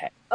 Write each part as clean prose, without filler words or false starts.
had।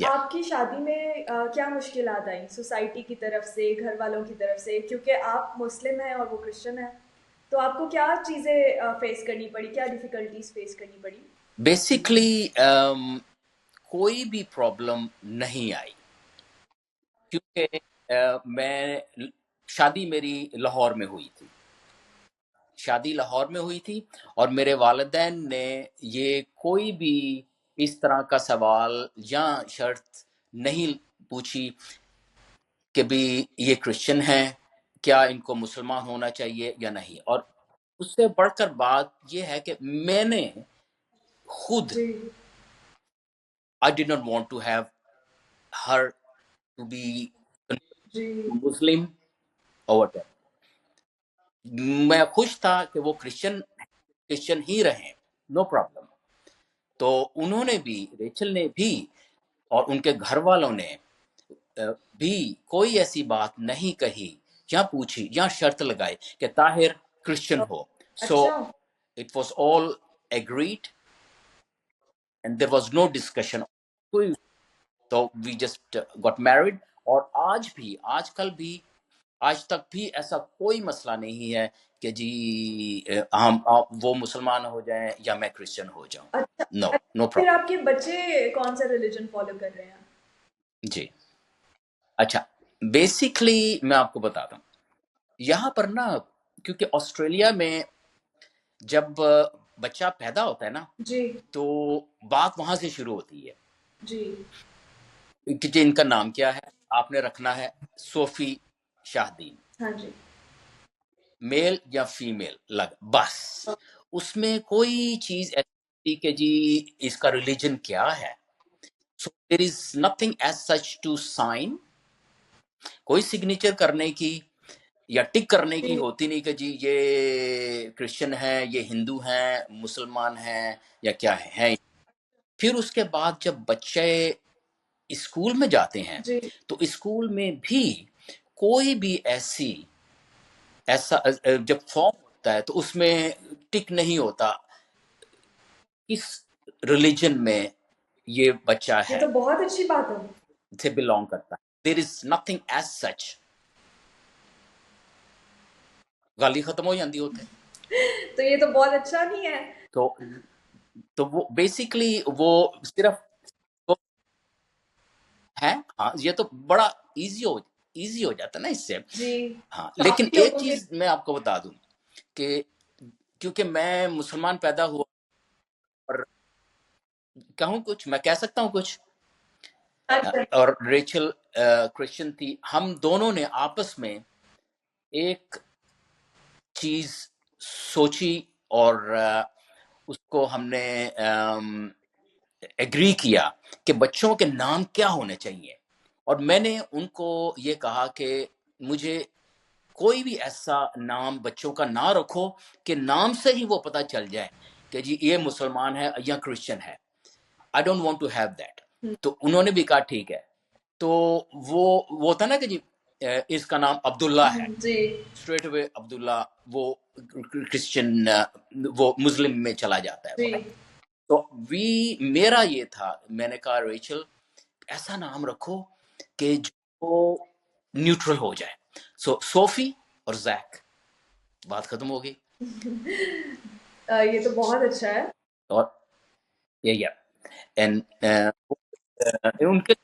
Yeah. آپ کی شادی میں کیا مشکلات آئیں سوسائٹی کی طرف سے, گھر والوں کی طرف سے, کیونکہ آپ مسلم ہیں اور وہ کرسچن ہیں, تو آپ کو کیا چیزیں فیس کرنی پڑی, کیا ڈیفیکلٹیز فیس کرنی پڑی؟ بیسکلی کوئی بھی پرابلم نہیں آئی, کیونکہ میں شادی میری لاہور میں ہوئی تھی, اور میرے والدین نے یہ کوئی بھی اس طرح کا سوال یا شرط نہیں پوچھی کہ بھی یہ کرسچن ہیں, کیا ان کو مسلمان ہونا چاہیے یا نہیں. اور اس سے بڑھ کر بات یہ ہے کہ میں نے خود جی I did not want to have her to be G Muslim or whatever. میں خوش تھا کہ وہ کرسچن ہی رہیں, نو پرابلم. تو انہوں نے بھی, ریچل نے بھی اور ان کے گھر والوں نے بھی کوئی ایسی بات نہیں کہی یا پوچھی یا شرط لگائی کہ طاہر کرسچن ہو. سو اچھا it was all agreed and there was no discussion. تو we just got married. اور آج کل بھی آج تک بھی ایسا کوئی مسئلہ نہیں ہے کہ جی وہ مسلمان ہو جائیں یا میں کرسچن ہو جاؤں. اچھا. نو نو پھر پرابلم. آپ کے بچے کون سا ریلیجن فالو کر رہے ہیں؟ جی اچھا, بیسکلی میں آپ کو بتاتا ہوں, یہاں پر نا کیونکہ آسٹریلیا میں جب بچہ پیدا ہوتا ہے نا جی تو بات وہاں سے شروع ہوتی ہے جی کہ جی ان کا نام کیا ہے, آپ نے رکھنا ہے صوفی شاہدین, ہاں جی میل یا فیمیل لگ, بس اس میں کوئی چیز ایسی کہ جی اس کا ریلیجن کیا ہے. So there is nothing as such to sign, کوئی سگنیچر کرنے کی یا ٹک کرنے کی ہوتی نہیں کہ جی یہ کرسچن ہے, یہ ہندو ہیں, مسلمان ہیں یا کیا ہے. پھر اس کے بعد جب بچے اسکول میں جاتے ہیں جی تو اسکول میں بھی کوئی بھی ایسا جب فارم ہوتا ہے تو اس میں ٹک نہیں ہوتا کس ریلیجن میں یہ بچہ یہ ہے, تو بہت اچھی بات ہے. سے بلونگ کرتا ہے. دیر از نتھنگ ایز سچ. گالی ختم ہو جاتی ہوتے. تو یہ تو بہت اچھا نہیں ہے. تو وہ بیسکلی وہ صرف ہے. ہاں یہ تو بڑا ایزی ہو جاتا نا اس سے. جی ہاں لیکن کافی ایک لوگوں کے چیز میں آپ کو بتا دوں کہ کیونکہ میں مسلمان پیدا ہوا, اور کہوں کچھ, میں کہہ سکتا ہوں کچھ, اور ریچل کرسچن تھی, ہم دونوں نے آپس میں ایک چیز سوچی اور اس کو ہم نے ایگری کیا کہ بچوں کے نام کیا ہونے چاہیے. اور میں نے ان کو یہ کہا کہ مجھے کوئی بھی ایسا نام بچوں کا نہ رکھو کہ نام سے ہی وہ پتہ چل جائے کہ جی یہ مسلمان ہے یا کرسچن ہے. I don't want to have that. تو انہوں نے بھی کہا ٹھیک ہے. تو وہ ہوتا نا کہ جی اس کا نام عبداللہ ہے, جی اسٹریٹ اوے عبداللہ وہ کرسچن وہ مسلم میں چلا جاتا ہے. جی تو میرا یہ تھا, میں نے کہا ریچل ایسا نام رکھو کہ جو نیوٹرل ہو جائے. سو صوفی اور زیک, بات ختم ہو گئی. یہ تو بہت اچھا ہے. اور ان کے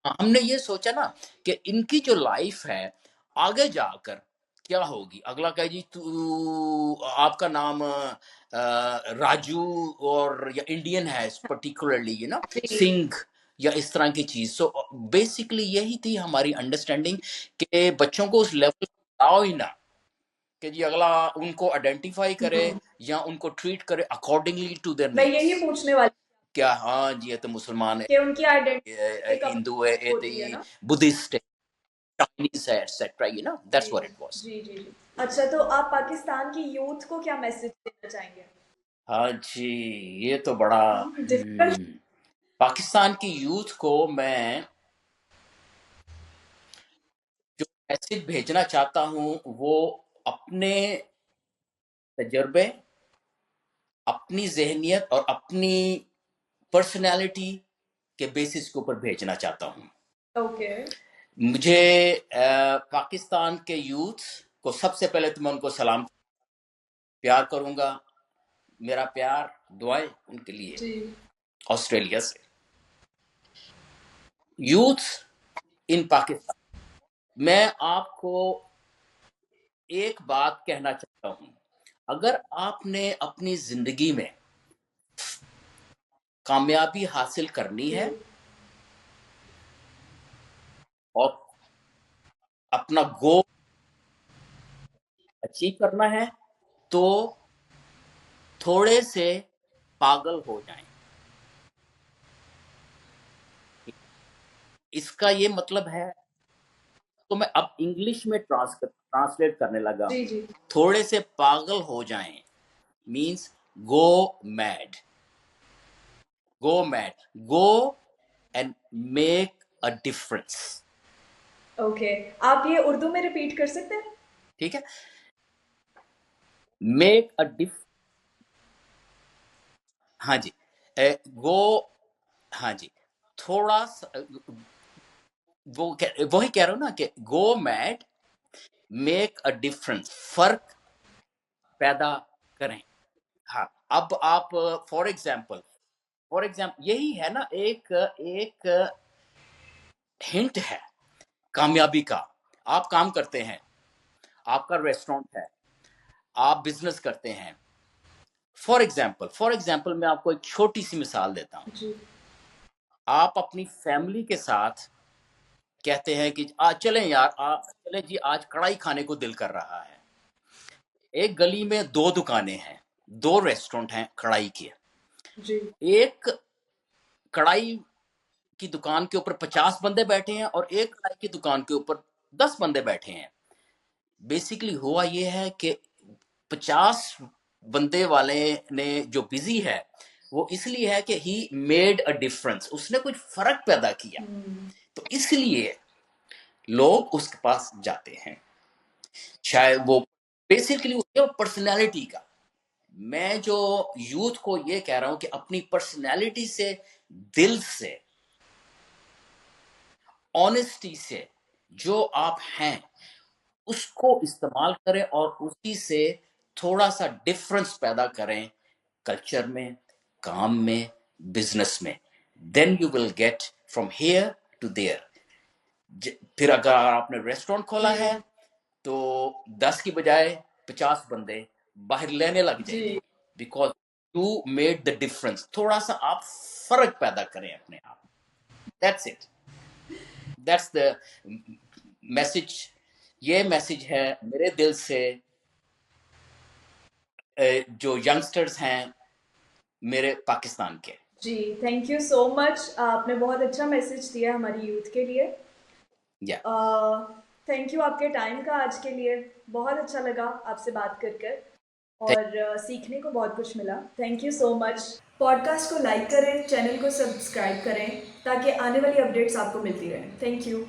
ہم نے یہ سوچا نا کہ ان کی جو لائف ہے آگے جا کر کیا ہوگی. اگلا کہ جی تو آپ کا نام راجو اور یا انڈین ہے پرٹیکولرلی جی سنگھ یا اس طرح کی چیز. سو بیسکلی یہی تھی ہماری انڈرسٹینڈنگ کہ بچوں کو اس لیول آؤ ہی نہ کہ جی اگلا ان کو آئیڈینٹیفائی کرے یا ان کو ٹریٹ کرے اکارڈنگلی ٹو دیئر میں نیڈس. یہی پوچھنے والی کیا ہاں جی یہ تو مسلمان ہے, کہ ان کی آئیڈینٹی کب ہندو ہے, ہوتی ہے نا. بدھسٹ ہے, چائنیز ہے, ایٹسٹرا. دیٹس جی واٹ اٹ واز. جی جی جی. اچھا, تو آپ پاکستان کی یوتھ کو کیا میسج دینا چاہیں گے؟ ہاں جی یہ تو بڑا پاکستان کی یوتھ کو میں جو میسج بھیجنا چاہتا ہوں وہ اپنے تجربے, اپنی ذہنیت اور اپنی پرسنالٹی کے بیسس کے اوپر بھیجنا چاہتا ہوں. اوکے. مجھے پاکستان کے یوتھ کو سب سے پہلے تو میں ان کو سلام پیار کروں گا. میرا پیار دعائیں ان کے لیے جی. آسٹریلیا سے. یوتھ ان پاکستان، میں آپ کو ایک بات کہنا چاہتا ہوں. اگر آپ نے اپنی زندگی میں کامیابی حاصل کرنی ہے اور اپنا گول اچیو کرنا ہے تو تھوڑے سے پاگل ہو جائیں. اس کا یہ مطلب ہے، تو میں اب انگلش میں ٹرانسلیٹ کرنے لگا جی ہوں. جی. تھوڑے سے پاگل ہو جائیں means go made. Go made, go and make a difference. Okay. آپ یہ اردو میں ریپیٹ کر سکتے ہیں؟ ٹھیک ہے. میک اے ہاں جی. گو، ہاں جی، تھوڑا سا وہی کہہ رہا ہوں نا کہ گو میڈ، میک اے ڈفرنس، فرق پیدا کریں. ہاں. اب آپ فار ایگزامپل یہی ہے نا، ایک ہنٹ ہے کامیابی کا. آپ کام کرتے ہیں، آپ کا ریسٹورینٹ ہے، آپ بزنس کرتے ہیں. فار ایگزامپل میں آپ کو ایک چھوٹی سی مثال دیتا ہوں. جی. آپ اپنی فیملی کے ساتھ کہتے ہیں کہ چلیں یار، چلیں جی آج کڑھائی کھانے کو دل کر رہا ہے. ایک گلی میں 2 دکانیں ہیں، 2 ریسٹورنٹ ہیں کڑھائی کے. جی. ایک کڑھائی کی دکان کے اوپر 50 بندے بیٹھے ہیں اور ایک کڑھائی کی دکان کے اوپر 10 بندے بیٹھے ہیں. بیسیکلی ہوا یہ ہے کہ 50 بندے والے نے جو بزی ہے وہ اس لیے ہے کہ ہی میڈ اے ڈفرنس، اس نے کچھ فرق پیدا کیا. تو اس لیے لوگ اس کے پاس جاتے ہیں. شاید وہ بیسیکلی پرسنالٹی کا، میں جو یوتھ کو یہ کہہ رہا ہوں کہ اپنی پرسنالٹی سے، دل سے، آنےسٹی سے جو آپ ہیں اس کو استعمال کریں اور اسی سے تھوڑا سا ڈفرنس پیدا کریں کلچر میں، کام میں، بزنس میں. Then you will get from here to there. پھر اگر آپ نے ریسٹورینٹ کھولا جی. ہے تو 10 کی بجائے 50 بندے باہر لینے لگ جائیں گے، جی. Because you made the difference. تھوڑا سا آپ فرق پیدا کریں اپنے آپ. That's it. That's the message. یہ میسج ہے میرے دل سے جو ینگسٹرز ہیں میرے پاکستان کے. جی. تھینک یو سو مچ. آپ نے بہت اچھا میسج دیا ہماری یوتھ کے لیے. یا تھینک یو آپ کے ٹائم کا آج کے لیے. بہت اچھا لگا آپ سے بات کر کر اور سیکھنے کو بہت کچھ ملا. Thank you so much. Podcast کو لائک کریں، چینل کو سبسکرائب کریں تاکہ آنے والی اپڈیٹس آپ کو ملتی رہیں. Thank you.